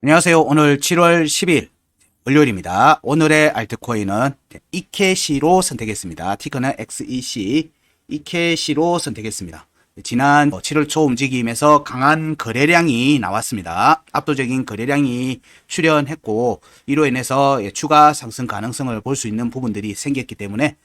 안녕하세요. 오늘 7월 10일 월요일입니다. 오늘의 알트코인은 이케시로 선택했습니다. 티커는 XEC, 이케시로 선택했습니다. 지난 7월 초 움직임에서 강한 거래량이 나왔습니다. 압도적인 거래량이 출현했고 이로 인해서 추가 상승 가능성을 볼 수 있는 부분들이 생겼기 때문에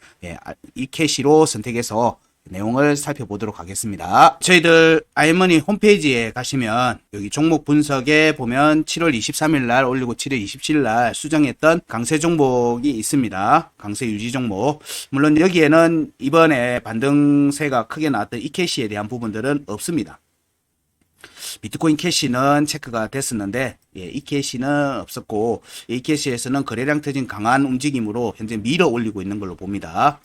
이케시로 선택해서 내용을 살펴보도록 하겠습니다. 저희들 아이머니 홈페이지에 가시면 여기 종목 분석에 보면 7월 23일 날 올리고 7월 27일 날 수정했던 강세 종목이 있습니다. 강세 유지 종목. 물론 여기에는 이번에 반등세가 크게 나왔던 이캐시에 대한 부분들은 없습니다. 비트코인 캐시는 체크가 됐었는데 이캐시는 없었고 이캐시에서는 거래량 터진 강한 움직임으로 현재 밀어 올리고 있는 걸로 봅니다.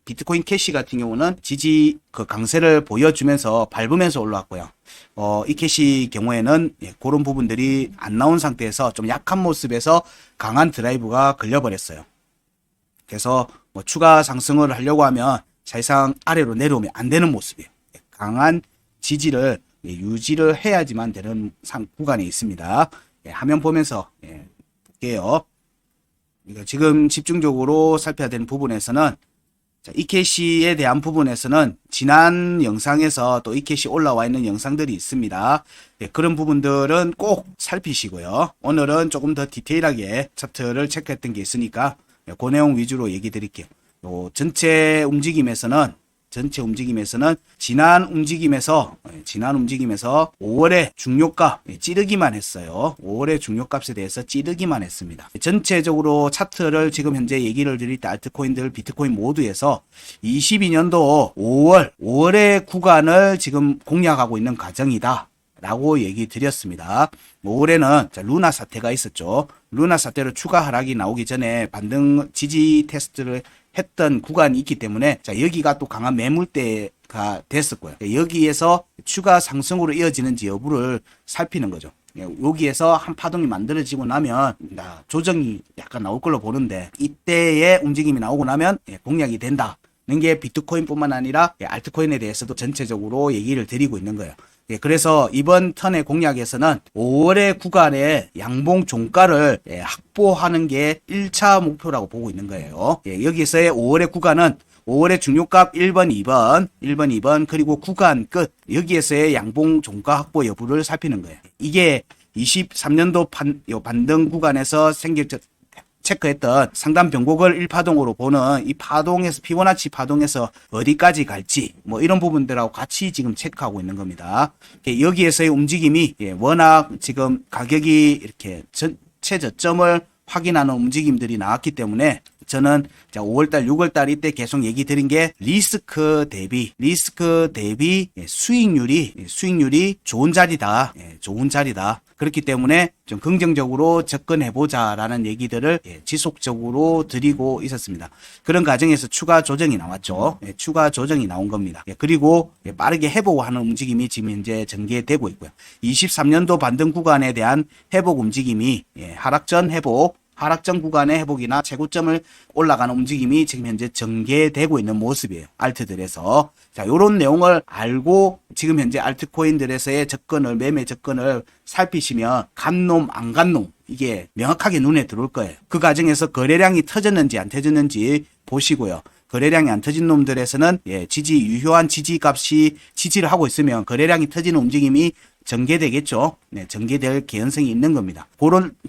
비트코인 캐시 같은 경우는 지지 강세를 보여주면서 밟으면서 올라왔고요. 이 캐시 경우에는 그런 부분들이 안 나온 상태에서 좀 약한 모습에서 강한 드라이브가 걸려버렸어요. 그래서 추가 상승을 하려고 하면 사실상 아래로 내려오면 안 되는 모습이에요. 강한 지지를 유지를 해야지만 되는 구간에 있습니다. 화면 보면서 볼게요. 지금 집중적으로 살펴야 되는 부분에서는 이캐시에 대한 부분에서는 지난 영상에서 또 이캐시 올라와 있는 영상들이 있습니다. 그런 부분들은 꼭 살피시고요. 오늘은 조금 더 디테일하게 차트를 체크했던 게 있으니까 그 내용 위주로 얘기 드릴게요. 전체 움직임에서는 지난 움직임에서 5월의 중요값 찌르기만 했어요. 5월의 중요값에 대해서 찌르기만 했습니다. 전체적으로 차트를 지금 현재 얘기를 드릴 때 알트코인들 비트코인 모두에서 22년도 5월의 구간을 지금 공략하고 있는 과정이다 라고 얘기 드렸습니다. 5월에는 루나 사태가 있었죠. 루나 사태로 추가 하락이 나오기 전에 반등 지지 테스트를 했던 구간이 있기 때문에 여기가 또 강한 매물대가 됐었고요. 여기에서 추가 상승으로 이어지는지 여부를 살피는 거죠. 여기에서 한 파동이 만들어지고 나면 조정이 약간 나올 걸로 보는데 이때의 움직임이 나오고 나면 공략이 된다는 게 비트코인뿐만 아니라 알트코인에 대해서도 전체적으로 얘기를 드리고 있는 거예요. 그래서 이번 턴의 공략에서는 5월의 구간의 양봉 종가를 확보하는 게 1차 목표라고 보고 있는 거예요. 여기서의 5월의 구간은 5월의 중요값 1번, 2번, 그리고 구간 끝 여기에서의 양봉 종가 확보 여부를 살피는 거예요. 이게 23년도 반등 구간에서 체크했던 상단 변곡을 1파동으로 보는 이 파동에서 피보나치 파동에서 어디까지 갈지 이런 부분들하고 같이 지금 체크하고 있는 겁니다. 여기에서의 움직임이 워낙 지금 가격이 이렇게 최저점을 확인하는 움직임들이 나왔기 때문에 저는 5월달, 6월달 이때 계속 얘기 드린 게 리스크 대비 수익률이 좋은 자리다. 그렇기 때문에 좀 긍정적으로 접근해보자라는 얘기들을 지속적으로 드리고 있었습니다. 그런 과정에서 추가 조정이 나왔죠. 추가 조정이 나온 겁니다. 그리고 빠르게 회복하는 움직임이 지금 현재 전개되고 있고요. 23년도 반등 구간에 대한 회복 움직임이 하락전 구간의 회복이나 최고점을 올라가는 움직임이 지금 현재 전개되고 있는 모습이에요. 알트들에서. 요런 내용을 알고 지금 현재 알트코인들에서의 매매 접근을 살피시면 간놈, 안 간놈, 이게 명확하게 눈에 들어올 거예요. 그 과정에서 거래량이 터졌는지 안 터졌는지 보시고요. 거래량이 안 터진 놈들에서는 유효한 지지값이 지지를 하고 있으면 거래량이 터지는 움직임이 전개되겠죠. 전개될 개연성이 있는 겁니다.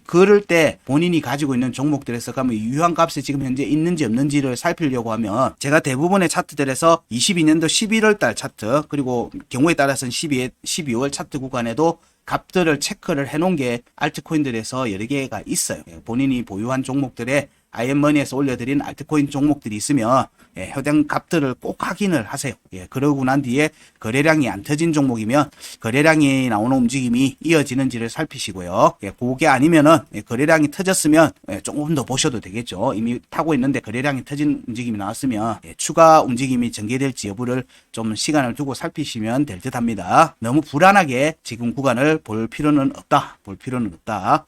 그럴 때 본인이 가지고 있는 종목들에서 가면 유효한 값이 지금 현재 있는지 없는지를 살피려고 하면 제가 대부분의 차트들에서 22년도 11월 달 차트 그리고 경우에 따라서는 12월 차트 구간에도 값들을 체크를 해놓은 게 알트코인들에서 여러 개가 있어요. 본인이 보유한 종목들에 아이엠머니에서 올려드린 알트코인 종목들이 있으면 해당 값들을 꼭 확인을 하세요. 그러고 난 뒤에 거래량이 안 터진 종목이면 거래량이 나오는 움직임이 이어지는지를 살피시고요. 그게 아니면은 거래량이 터졌으면 조금 더 보셔도 되겠죠. 이미 타고 있는데 거래량이 터진 움직임이 나왔으면 추가 움직임이 전개될지 여부를 좀 시간을 두고 살피시면 될 듯 합니다. 너무 불안하게 지금 구간을 볼 필요는 없다.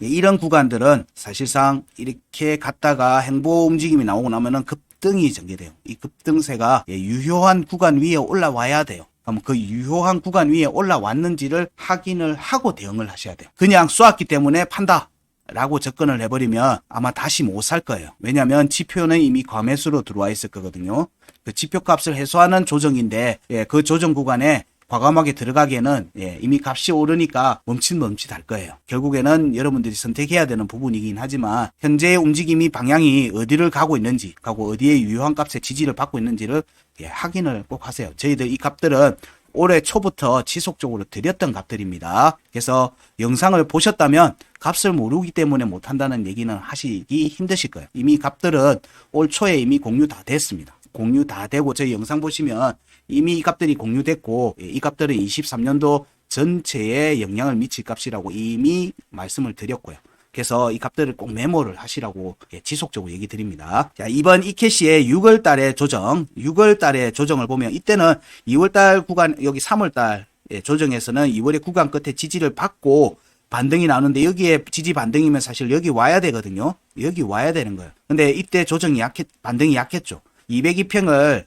이런 구간들은 사실상 이렇게 갔다가 행보 움직임이 나오고 나면은 급등이 전개돼요. 이 급등세가 유효한 구간 위에 올라와야 돼요. 그럼 그 유효한 구간 위에 올라왔는지를 확인을 하고 대응을 하셔야 돼요. 그냥 쏘았기 때문에 판다 라고 접근을 해버리면 아마 다시 못 살 거예요. 왜냐하면 지표는 이미 과매수로 들어와 있을 거거든요. 그 지표값을 해소하는 조정인데 그 조정 구간에 과감하게 들어가기에는 이미 값이 오르니까 멈칫할 거예요. 결국에는 여러분들이 선택해야 되는 부분이긴 하지만 현재의 움직임이 방향이 어디를 가고 있는지, 어디에 유효한 값의 지지를 받고 있는지를 확인을 꼭 하세요. 저희들 이 값들은 올해 초부터 지속적으로 드렸던 값들입니다. 그래서 영상을 보셨다면 값을 모르기 때문에 못한다는 얘기는 하시기 힘드실 거예요. 이미 값들은 올 초에 이미 공유 다 됐습니다. 공유 다 되고 저희 영상 보시면 이미 이 값들이 공유됐고 이 값들은 23년도 전체에 영향을 미칠 값이라고 이미 말씀을 드렸고요. 그래서 이 값들을 꼭 메모를 하시라고 지속적으로 얘기 드립니다. 자, 이번 이캐시의 6월 달의 조정, 6월 달의 조정을 보면 이때는 2월 달 구간, 여기 3월 달 조정에서는 2월의 구간 끝에 지지를 받고 반등이 나오는데 여기에 지지 반등이면 사실 여기 와야 되거든요. 여기 와야 되는 거예요. 근데 이때 조정이 반등이 약했죠. 202평을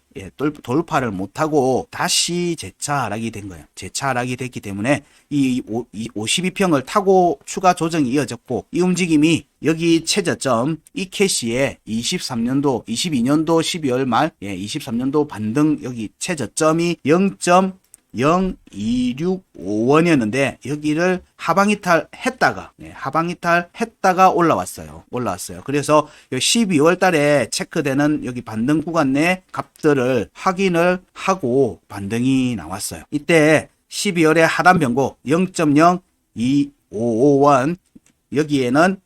돌파를 못하고 다시 재차 하락이 된 거예요. 재차 하락이 됐기 때문에 이 52평을 타고 추가 조정이 이어졌고 이 움직임이 여기 최저점 이캐시의 23년도 22년도 12월 말 23년도 반등 여기 최저점이 0.0265원이었는데 여기를 하방이탈 했다가 올라왔어요. 그래서 12월 달에 체크되는 여기 반등 구간 내 값들을 확인을 하고 반등이 나왔어요. 이때 12월에 하단 변곡 0.0255원 여기에는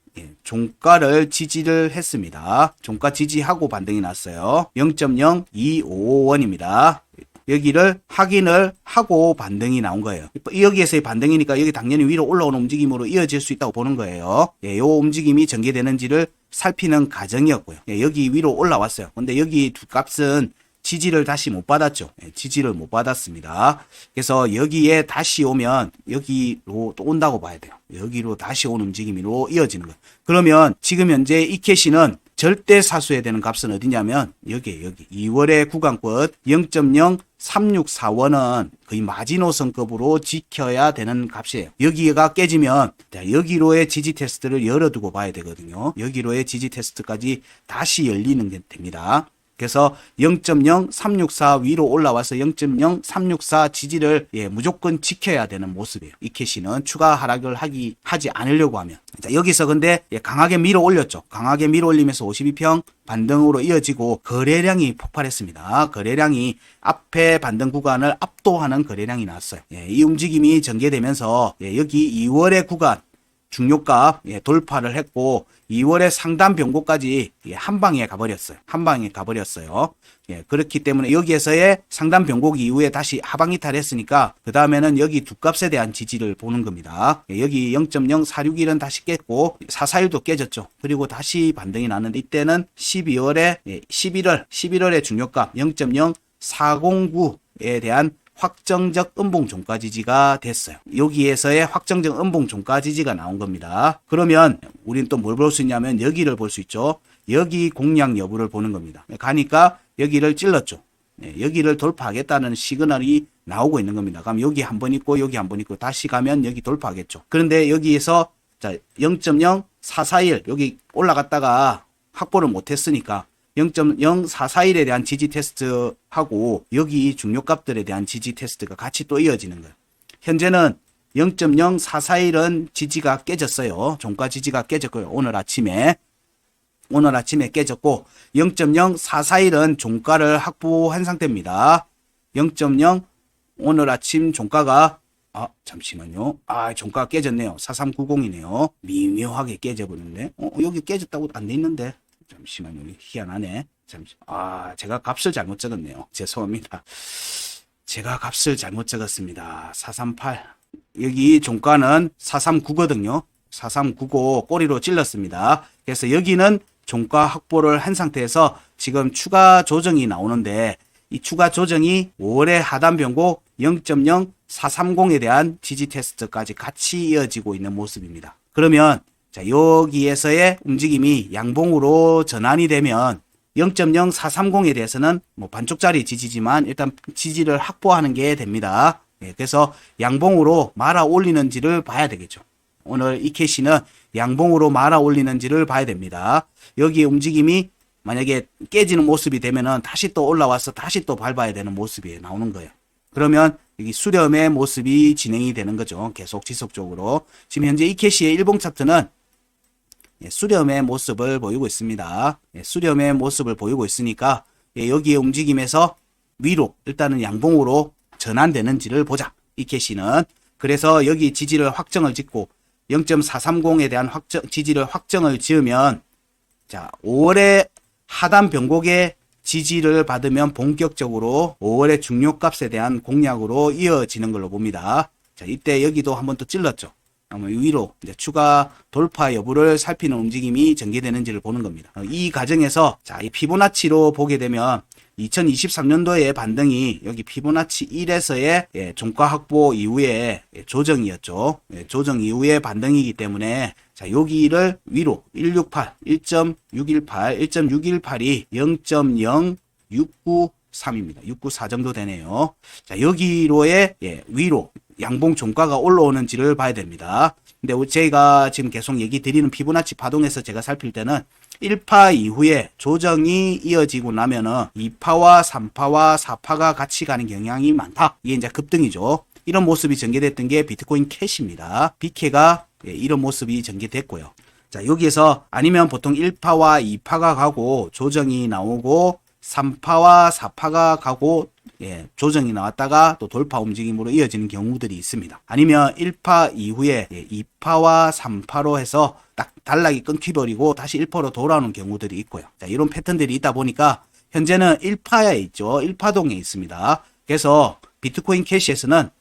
종가를 지지를 했습니다. 종가 지지하고 반등이 났어요. 0.0255원입니다. 여기를 확인을 하고 반등이 나온 거예요. 여기에서의 반등이니까 여기 당연히 위로 올라오는 움직임으로 이어질 수 있다고 보는 거예요. 이 움직임이 전개되는지를 살피는 과정이었고요. 여기 위로 올라왔어요. 근데 여기 두 값은 지지를 다시 못 받았죠. 지지를 못 받았습니다. 그래서 여기에 다시 오면 여기로 또 온다고 봐야 돼요. 여기로 다시 온 움직임으로 이어지는 거예요. 그러면 지금 현재 이캐시는 절대 사수해야 되는 값은 어디냐면 여기 2월의 구간권 0.0364원은 거의 마지노선급으로 지켜야 되는 값이에요. 여기가 깨지면 여기로의 지지 테스트를 열어두고 봐야 되거든요. 여기로의 지지 테스트까지 다시 열리는 게 됩니다. 그래서 0.0364 위로 올라와서 0.0364 지지를 무조건 지켜야 되는 모습이에요. 이캐시는 추가 하락을 하지 않으려고 하면. 자, 여기서 근데 강하게 밀어 올렸죠. 강하게 밀어 올리면서 52평 반등으로 이어지고 거래량이 폭발했습니다. 거래량이 앞에 반등 구간을 압도하는 거래량이 나왔어요. 이 움직임이 전개되면서 여기 2월의 구간 중요가 돌파를 했고 2월에 상단 변곡까지 한 방에 가버렸어요. 그렇기 때문에 여기에서의 상단 변곡 이후에 다시 하방 이탈했으니까 그 다음에는 여기 두 값에 대한 지지를 보는 겁니다. 여기 0.0461은 다시 깼고 441도 깨졌죠. 그리고 다시 반등이 났는데 이때는 11월의 중요가 0.0409에 대한 확정적 음봉 종가 지지가 됐어요. 여기에서의 확정적 음봉 종가 지지가 나온 겁니다. 그러면 우리는 또 뭘 볼 수 있냐면 여기를 볼 수 있죠. 여기 공략 여부를 보는 겁니다. 가니까 여기를 찔렀죠. 여기를 돌파하겠다는 시그널이 나오고 있는 겁니다. 그럼 여기 한 번 있고 여기 한 번 있고 다시 가면 여기 돌파하겠죠. 그런데 여기에서 0.0441 여기 올라갔다가 확보를 못했으니까 0.0441에 대한 지지 테스트하고 여기 중요값들에 대한 지지 테스트가 같이 또 이어지는 거예요. 현재는 0.0441은 지지가 깨졌어요. 종가 지지가 깨졌고요. 오늘 아침에 깨졌고 0.0441은 종가를 확보한 상태입니다. 0.0 오늘 아침 종가가 잠시만요. 종가가 깨졌네요. 4390이네요. 미묘하게 깨져버렸네. 여기 깨졌다고 안 돼 있는데. 잠시만요. 희한하네. 제가 값을 잘못 적었네요. 죄송합니다. 제가 값을 잘못 적었습니다. 438. 여기 종가는 439거든요. 4395 꼬리로 찔렀습니다. 그래서 여기는 종가 확보를 한 상태에서 지금 추가 조정이 나오는데 이 추가 조정이 5월의 하단 변곡 0.0430에 대한 지지 테스트까지 같이 이어지고 있는 모습입니다. 그러면 자, 여기에서의 움직임이 양봉으로 전환이 되면 0.0430에 대해서는 뭐 반쪽짜리 지지지만 일단 지지를 확보하는 게 됩니다. 예, 그래서 양봉으로 말아 올리는지를 봐야 되겠죠. 오늘 이 캐시는 양봉으로 말아 올리는지를 봐야 됩니다. 여기에 움직임이 만약에 깨지는 모습이 되면은 다시 또 올라와서 다시 또 밟아야 되는 모습이 나오는 거예요. 그러면 여기 수렴의 모습이 진행이 되는 거죠. 계속 지속적으로. 지금 현재 이 캐시의 일봉 차트는 수렴의 모습을 보이고 있습니다. 수렴의 모습을 보이고 있으니까 여기에 움직임에서 위로 일단은 양봉으로 전환되는지를 보자. 이 캐시는. 그래서 여기 지지를 확정을 짓고 0.430에 대한 지지를 확정을 지으면 자 5월에 하단 변곡의 지지를 받으면 본격적으로 5월의 중요값에 대한 공략으로 이어지는 걸로 봅니다. 자 이때 여기도 한번 또 찔렀죠. 위로 이제 추가 돌파 여부를 살피는 움직임이 전개되는지를 보는 겁니다. 이 과정에서 자, 이 피보나치로 보게 되면 2023년도의 반등이 여기 피보나치 1에서의 종가 확보 이후에 조정이었죠. 조정 이후의 반등이기 때문에 자, 여기를 위로 168, 1.618, 1.618이 0.0693입니다. 694 정도 되네요. 자, 여기로의 위로 양봉 종가가 올라오는지를 봐야 됩니다. 근데 제가 지금 계속 얘기 드리는 피보나치 파동에서 제가 살필 때는 1파 이후에 조정이 이어지고 나면은 2파와 3파와 4파가 같이 가는 경향이 많다. 이게 이제 급등이죠. 이런 모습이 전개됐던 게 비트코인 캐시입니다. BK가 이런 모습이 전개됐고요. 자, 여기에서 아니면 보통 1파와 2파가 가고 조정이 나오고 3파와 4파가 가고 조정이 나왔다가 또 돌파 움직임으로 이어지는 경우들이 있습니다. 아니면 1파 이후에 2파와 3파로 해서 딱 단락이 끊기버리고 다시 1파로 돌아오는 경우들이 있고요. 자, 이런 패턴들이 있다 보니까 현재는 1파에 있죠. 1파동에 있습니다. 그래서 비트코인 캐시에서는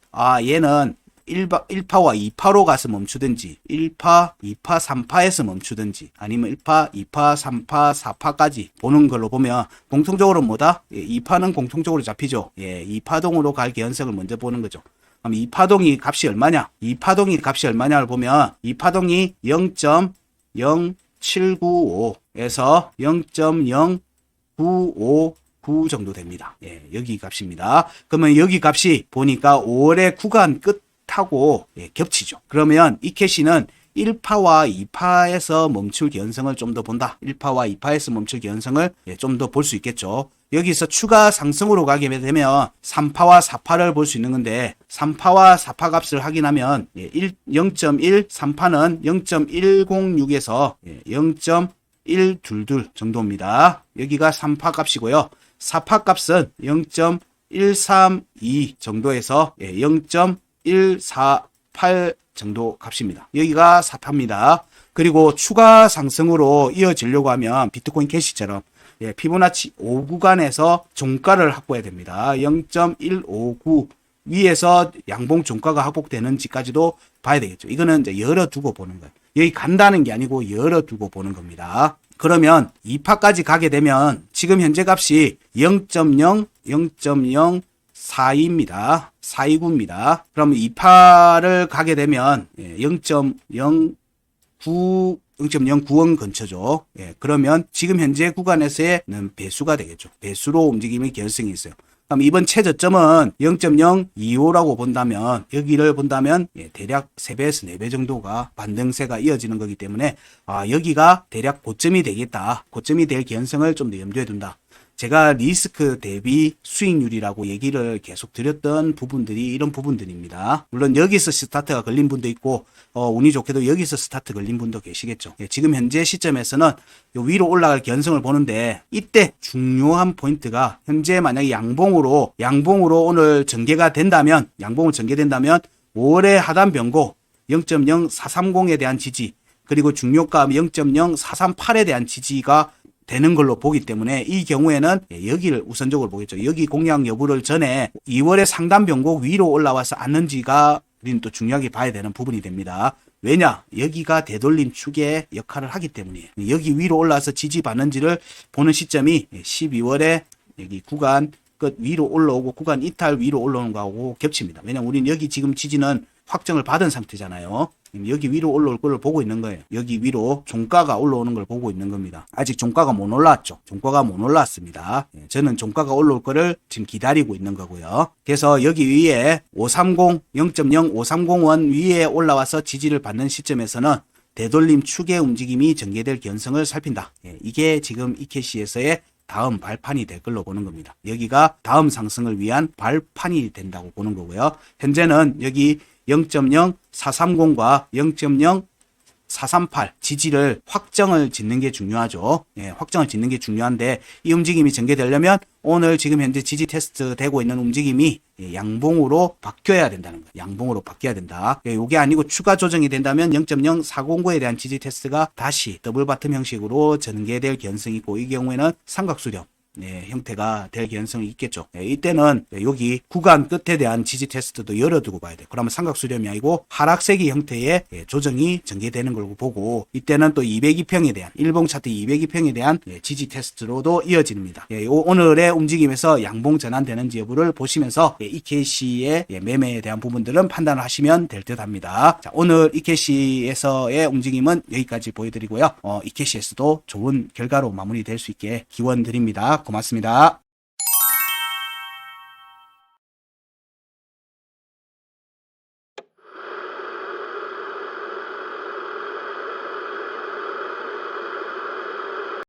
얘는 1파와 2파로 가서 멈추든지 1파, 2파, 3파에서 멈추든지 아니면 1파, 2파, 3파, 4파까지 보는 걸로 보면 공통적으로 뭐다? 2파는 공통적으로 잡히죠. 2파동으로 갈 개연성을 먼저 보는 거죠. 그럼 2파동이 값이 얼마냐? 2파동이 값이 얼마냐를 보면 2파동이 0.0795에서 0.0959 정도 됩니다. 여기 값입니다. 그러면 여기 값이 보니까 5월의 구간 끝 하고 겹치죠. 그러면 이 캐시는 1파와 2파에서 멈출 개연성을 좀 더 본다. 1파와 2파에서 멈출 개연성을 좀 더 볼 수 있겠죠. 여기서 추가 상승으로 가게 되면 3파와 4파를 볼 수 있는 건데 3파와 4파 값을 확인하면 0.1, 3파는 0.106에서 0.122 정도입니다. 여기가 3파 값이고요. 4파 값은 0.132 정도에서 0.148 정도 값입니다. 여기가 4파입니다. 그리고 추가 상승으로 이어지려고 하면 비트코인 캐시처럼 피보나치 5구간에서 종가를 확보해야 됩니다. 0.159 위에서 양봉 종가가 확보되는지까지도 봐야 되겠죠. 이거는 이제 열어두고 보는 거예요. 여기 간다는 게 아니고 열어두고 보는 겁니다. 그러면 2파까지 가게 되면 지금 현재 값이 0.0, 0.042입니다. 429입니다. 그럼 2파를 가게 되면 0.09원 근처죠. 그러면 지금 현재 구간에서는 배수가 되겠죠. 배수로 움직임의 개연성이 있어요. 그럼 이번 최저점은 0.025라고 본다면 여기를 본다면 대략 3배에서 4배 정도가 반등세가 이어지는 거기 때문에 여기가 대략 고점이 되겠다. 고점이 될 개연성을 좀 더 염두에 둔다. 제가 리스크 대비 수익률이라고 얘기를 계속 드렸던 부분들이 이런 부분들입니다. 물론 여기서 스타트가 걸린 분도 있고 운이 좋게도 여기서 스타트 걸린 분도 계시겠죠. 지금 현재 시점에서는 위로 올라갈 개연성을 보는데 이때 중요한 포인트가 현재 만약에 양봉으로 오늘 전개가 된다면 5월의 하단 변고 0.0430에 대한 지지 그리고 중요가 0.0438에 대한 지지가 되는 걸로 보기 때문에 이 경우에는 여기를 우선적으로 보겠죠. 여기 공략 여부를 전에 2월에 상단 변곡 위로 올라와서 앉는지가 우리는 또 중요하게 봐야 되는 부분이 됩니다. 왜냐? 여기가 되돌림 축의 역할을 하기 때문이에요. 여기 위로 올라와서 지지받는지를 보는 시점이 12월에 여기 구간 끝 위로 올라오고 구간 이탈 위로 올라오는 거하고 겹칩니다. 왜냐면 우리는 여기 지금 지지는 확정을 받은 상태잖아요. 여기 위로 올라올 걸 보고 있는 거예요. 여기 위로 종가가 올라오는 걸 보고 있는 겁니다. 아직 종가가 못 올라왔죠. 종가가 못 올라왔습니다. 저는 종가가 올라올 거를 지금 기다리고 있는 거고요. 그래서 여기 위에 530, 0.0530원 위에 올라와서 지지를 받는 시점에서는 되돌림 축의 움직임이 전개될 개연성을 살핀다. 이게 지금 이캐시에서의 다음 발판이 될 걸로 보는 겁니다. 여기가 다음 상승을 위한 발판이 된다고 보는 거고요. 현재는 여기 0.0430과 0.0438 지지를 확정을 짓는 게 중요하죠. 확정을 짓는 게 중요한데 이 움직임이 전개되려면 오늘 지금 현재 지지 테스트 되고 있는 움직임이 양봉으로 바뀌어야 된다는 거예요. 양봉으로 바뀌어야 된다. 이게 아니고 추가 조정이 된다면 0.0409에 대한 지지 테스트가 다시 더블 바텀 형식으로 전개될 개연성이 있고 이 경우에는 삼각수렴 형태가 될 개연성이 있겠죠. 이때는 여기 구간 끝에 대한 지지 테스트도 열어두고 봐야 돼요. 그러면 삼각수렴이 아니고 하락세기 형태의 조정이 전개되는 걸 보고 이때는 또 202평에 대한 일봉 차트 202평에 대한 지지 테스트로도 이어집니다. 오늘의 움직임에서 양봉 전환되는지 여부를 보시면서 이캐시의 매매에 대한 부분들은 판단을 하시면 될 듯 합니다. 자, 오늘 이캐시에서의 움직임은 여기까지 보여드리고요. 이캐시에서도 좋은 결과로 마무리될 수 있게 기원 드립니다. 고맙습니다.